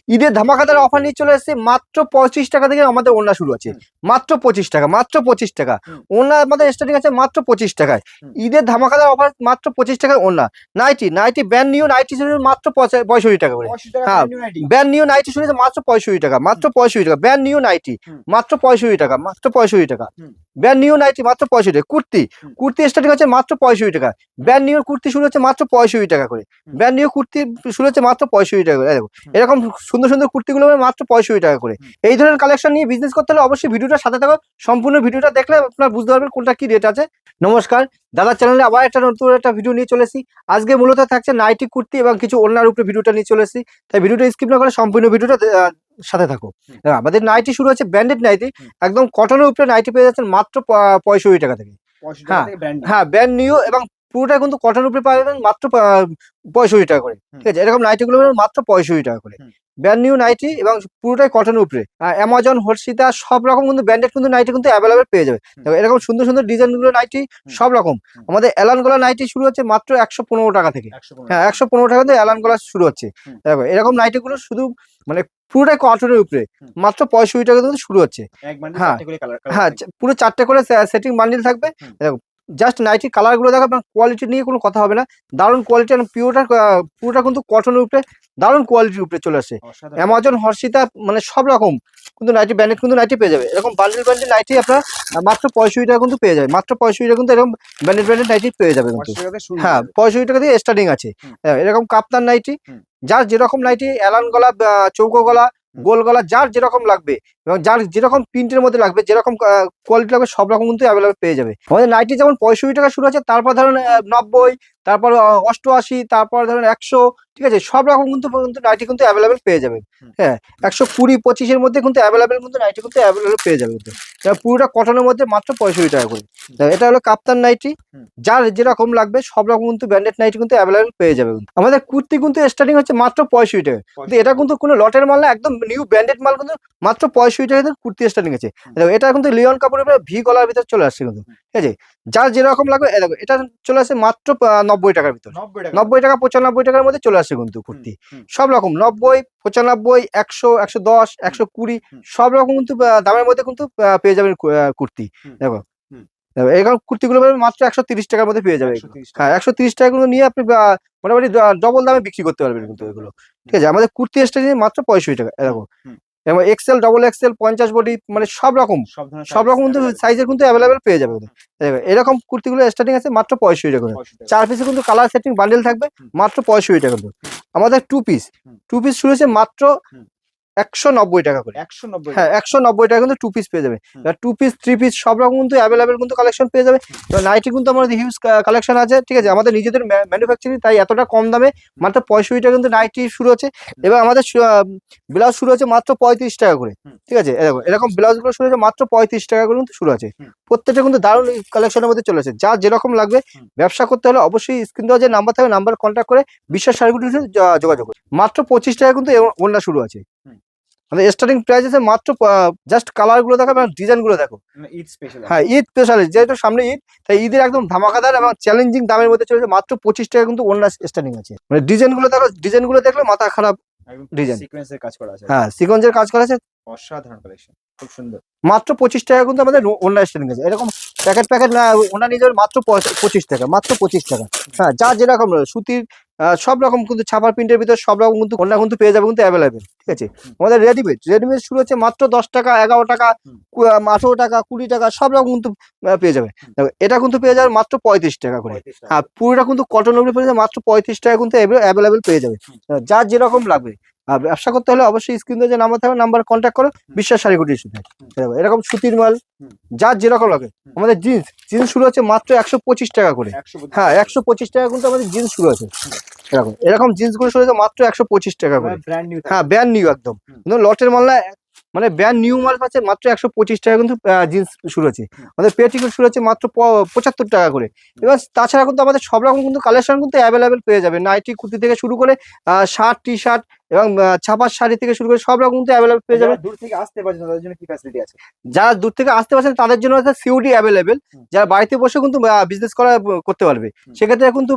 ঈদের ধামাকাদার অফার নিয়ে চলে এসেছে মাত্র 25 টাকা থেকে আমাদের ওড়না শুরু আছে। মাত্র 25 টাকা, মাত্র 25 টাকা ওড়না আমাদের স্টার্টিং আছে মাত্র 25 টাকায়। ঈদের ধামাকাদার অফার মাত্র 25 টাকায় ওড়না। নাইটি ব্র্যান্ড নিউ নাইটি শুরু মাত্র 65 টাকা করে। হ্যাঁ, ব্র্যান্ড নিউ নাইটি শুরু মাত্র 65 টাকা, মাত্র 65 টাকা। ব্র্যান্ড নিউ নাইটি মাত্র 65 টাকা, মাত্র 65 টাকা। ব্র্যান্ড নিউ নাইটি মাত্র 65 টাকা। কুর্তি স্টার্টিং হচ্ছে মাত্র 65 টাকা। ব্র্যান্ড নিউ কুর্তি শুরু হচ্ছে মাত্র 65 টাকা করে। ব্র্যান্ড নিউ কুর্তি শুরু হচ্ছে মাত্র 65 টাকা করে। দেখো এরকম সুন্দর সুন্দর কুর্তিগুলো মাত্র 65 টাকা করে। এই ধরনের কালেকশন নিয়ে বিজনেস করতে হলে অবশ্যই ভিডিওটার সাথে থাকো। সম্পূর্ণ ভিডিওটা দেখলে আপনারা বুঝতে পারবেন কোনটা কি রেট আছে। নমস্কার, দাদার চ্যানেলে আবার একটা নতুন একটা ভিডিও নিয়ে চলে এসেছি। আজকে মূলত থাকছে নাইটি কুর্তি এবং কিছু ওড়নার উপরে ভিডিওটা নিয়ে চলে এসেছি। তাই ভিডিওটা স্কিপ না করে সম্পূর্ণ ভিডিওটা সাথে থাকো। আমাদের নাইটি শুরু হচ্ছে ব্র্যান্ডেড নাইটি, একদম কটনের উপরে নাইটি পেয়ে যাচ্ছেন মাত্র 65 টাকা থেকে। হ্যাঁ, ব্র্যান্ড নিউ এবং পুরোটা কিন্তু কটনের উপরে পাওয়া যাবেন মাত্র 65 টাকা করে। ঠিক আছে, এরকম নাইটি গুলো মাত্র 65 টাকা করে। ব্র্যান্ড নিউ নাইটি এবং পুরোটাই কটনের উপরে। অ্যামাজন, হর্ষিতা সব রকম কিন্তু ব্র্যান্ডেড কিন্তু নাইটি কিন্তু অ্যাভেলেবেল পেয়ে যাবে। এরকম সুন্দর সুন্দর ডিজাইন গুলো নাইটি সব রকম। আমাদের এলান গলা নাইটি শুরু হচ্ছে মাত্র 115 টাকা থেকে। হ্যাঁ, 115 টাকা থেকে এলান গলা শুরু হচ্ছে। এরকম নাইটি গুলো শুধু মানে পুরোটাই কটনের উপরে মাত্র 65 টাকা থেকে শুরু হচ্ছে। হ্যাঁ, পুরো 4টে করে সেটিং বান্ডিল থাকবে। জাস্ট নাইটির কালার গুলো দেখো, কোয়ালিটি নিয়ে কোনো কথা হবে না। দারুণ কোয়ালিটি, পুরোটা কিন্তু কটনের উপরে দারুণ কোয়ালিটির উপরে চলে আসে। অ্যামাজন, হর্ষিতা মানে সব রকম কিন্তু নাইটি ব্র্যান্ডেড কিন্তু নাইটি পেয়ে যাবে। এরকম বান্ডিল নাইটি আপনার মাত্র 65 টাকা কিন্তু পেয়ে যাবে। মাত্র 65 টাকা কিন্তু এরকম ব্র্যান্ডেড নাইটি পেয়ে যাবে কিন্তু। হ্যাঁ, 65 টাকা দিয়ে স্টার্টিং আছে। এরকম কাপ্তান নাইটি, যার যেরকম নাইটি এলান গলা, চৌকো গলা, গোল গলা, যার যেরকম লাগবে এবং যার যেরকম প্রিন্টের মধ্যে লাগবে, যেরকম কোয়ালিটি লাগবে সব রকম কিন্তু অ্যাভেলেবল পেয়ে যাবে। আমাদের নাইটি যেমন 65 টাকা শুরু আছে, তারপর ধরুন 90, তারপর 88, তারপর ধরুন 100। ঠিক আছে, সব রকম কিন্তু নাইটি কিন্তু অ্যাভেলেবল পেয়ে যাবে। হ্যাঁ, 120, 25-এর মধ্যে কিন্তু অ্যাভেলেবল কিন্তু নাইটি কিন্তু অ্যাভেলেবল পেয়ে যাবে কিন্তু। পুরোটা কটনের মধ্যে মাত্র 65 টাকা করে। এটা হলো কাপ্তান নাইটি, যার যেরকম লাগবে সব রকম কিন্তু ব্র্যান্ডেড নাইটি কিন্তু অ্যাভেলেবল পেয়ে যাবে। আমাদের কুর্তি কিন্তু স্টার্টিং হচ্ছে মাত্র 65 টাকা। কিন্তু এটা কিন্তু কোনো লটের মাল না, একদম নিউ ব্র্যান্ডেড মাল কিন্তু মাত্র 65 টাকা কুর্তি স্টার্টিং আছে। এটা কিন্তু লিওন কাপড়ের উপরে ভি গলার ভিতরে চলে আসছে কিন্তু। ঠিক আছে, যার যেরকম লাগবে এটা চলে আসে মাত্র 90 টাকার ভিতরে। 90 টাকা, 95 টাকার মধ্যে চলে আসে কিন্তু কুর্তি সব রকম। 90, 95, 100, 110, 120 সব রকম কিন্তু দামের মধ্যে কিন্তু পেয়ে যাবেন কুর্তি। দেখো এরকম কুর্তিগুলো মাত্র 130 টাকার মধ্যে পেয়ে যাবে। হ্যাঁ, 130 টাকা কিন্তু নিয়ে আপনি মোটামুটি ডবল দামে বিক্রি করতে পারবেন কিন্তু এগুলো। ঠিক আছে, আমাদের কুর্তি স্টাইল মাত্র 65 টাকা। এরকম এবং এক্সেল, ডবল এক্সেল, 50 বডি মানে সব রকম কিন্তু সাইজের কিন্তু অ্যাভেলেবেল পেয়ে যাবে। এরকম কুর্তিগুলো স্টার্টিং আছে মাত্র 65 টাকা করে। 4 পিসে কিন্তু কালার সেটিং বান্ডেল থাকবে মাত্র 65 টাকা কিন্তু। আমাদের টু পিস শুরু হচ্ছে মাত্র 190 টাকা করে। 190, হ্যাঁ 190 টাকা কিন্তু টু পিস পেয়ে যাবে। টু পিস, 3 পিস সব রকম কিন্তু অ্যাভেলেবেল কিন্তু কালেকশন পেয়ে যাবে। নাইটি কিন্তু আমাদের হিউজ কালেকশন আছে। ঠিক আছে, আমাদের নিজেদের ম্যানুফ্যাকচারিং, তাই এতটা কম দামে মাত্র 65 টাকা কিন্তু নাইটি শুরু হচ্ছে। এবং আমাদের ব্লাউজ শুরু হচ্ছে মাত্র 35 টাকা করে। ঠিক আছে, এরকম ব্লাউজ গুলো শুরু হচ্ছে মাত্র 35 টাকা করে কিন্তু শুরু আছে। প্রত্যেকটা কিন্তু দারুণ কালেকশনের মধ্যে চলে আসে। যার যেরকম লাগবে ব্যবসা করতে হলে অবশ্যই স্ক্রিন দেওয়া যে নাম্বার থাকবে, নাম্বার কন্ট্যাক্ট করে বিশ্বাস শাড়িগুলোর সাথে যোগাযোগ করুন। মাত্র 25 টাকা কিন্তু ওড়না শুরু আছে। আমাদের স্টার্টিং প্রাইস আছে মাত্র জাস্ট কালার গুলো দেখো এবং ডিজাইন গুলো দেখো। ঈদ স্পেশাল, হ্যাঁ ঈদ স্পেশাল, যেহেতু সামনে ঈদ তাই ঈদের একদম ধামাকাদার এবং চ্যালেঞ্জিং দামের মধ্যে চলেছে। মাত্র 25 টাকা কিন্তু ওড়না স্টার্টিং আছে। মানে ডিজাইন গুলো দেখো, ডিজাইন গুলো দেখলে মাথা খারাপ ডিজাইন, সিকোয়েন্সের কাজ করা আছে। হ্যাঁ, সিকোয়েন্সের কাজ করা আছে, অসাধারণ কালেকশন, খুব সুন্দর। মাত্র 25 টাকা কিন্তু আমাদের ওড়না স্টার্টিং আছে। এরকম প্যাকেট না ওড়না নিয়ে যাবে মাত্র 25 টাকা, মাত্র 25 টাকা। হ্যাঁ, যা যেরকম সুতির সব রকম কিন্তু ছাপার প্রিন্টের ভিতরে সব রকম কিন্তু ওড়না কিন্তু পেয়ে যাবে কিন্তু অ্যাভেলেবেল। ঠিক আছে, আমাদের রেডিমেড শুরু হচ্ছে মাত্র 10 টাকা, 11 টাকা, 18 টাকা, 20 টাকা সব রকম কিন্তু পেয়ে যাবে। এটা কিন্তু পেয়ে যাবে মাত্র 35 টাকা করে। হ্যাঁ, পুরোটা কিন্তু কটন উপরে পেয়ে যাবে মাত্র 35 টাকা কিন্তু অ্যাভেলেবেল পেয়ে যাবে। যার যেরকম লাগবে। আর ব্যবসা করতে হলে অবশ্যই স্ক্রিনে যে নাম্বার থাকবে, নাম্বার কন্ট্যাক্ট করো বিশ্বাস শাড়িগুটির সাথে। এরকম সুতির মাল যার যেরকম লাগে। আমাদের জিন্স শুরু হচ্ছে মাত্র 125 টাকা করে। হ্যাঁ, 125 টাকা কিন্তু আমাদের জিন্স শুরু আছে। এরকম জিন্স গুলো শুরু হচ্ছে মাত্র 125 টাকা করে। হ্যাঁ, ব্র্যান্ড নিউ একদম, কিন্তু লটের মাল না, মানে ব্র্যান্ড নিউ মাল পাচ্ছে মাত্র 125 টাকা কিন্তু জিন্স শুরু হচ্ছে। আমাদের পেটিকোট শুরু হচ্ছে মাত্র 75 টাকা করে। এবার তাছাড়া কিন্তু আমাদের সব রকম কিন্তু কালেকশন কিন্তু অ্যাভেলেবেল পেয়ে যাবে। নাইটি কুর্তি থেকে শুরু করে শার্ট, টি শার্ট এবং ছাপার শাড়ি থেকে শুরু করে সব রকম কিন্তু অ্যাভেলেবল পেয়ে যাবেন। যারা দূর থেকে আসতে পারছেন তাদের জন্য কি ফ্যাসিলিটি আছে? যারা দূর থেকে আসতে পারছেন তাদের জন্য আছে সিওডি অ্যাভেলেবেল, যারা বাড়িতে বসে কিন্তু বিজনেস করতে পারবে। সেক্ষেত্রে কিন্তু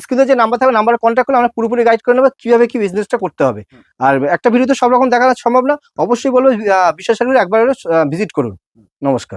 স্ক্রিনে যে নাম্বার থাকবে নাম্বার কন্ট্যাক্ট করলে আমরা পুরোপুরি গাইড করে নেবো কিভাবে কি বিজনেসটা করতে হবে। আর একটা ভিডিওতে সব রকম দেখানো সম্ভব না, অবশ্যই বলবো বিশ্বাস একবার ভিজিট করুন। নমস্কার।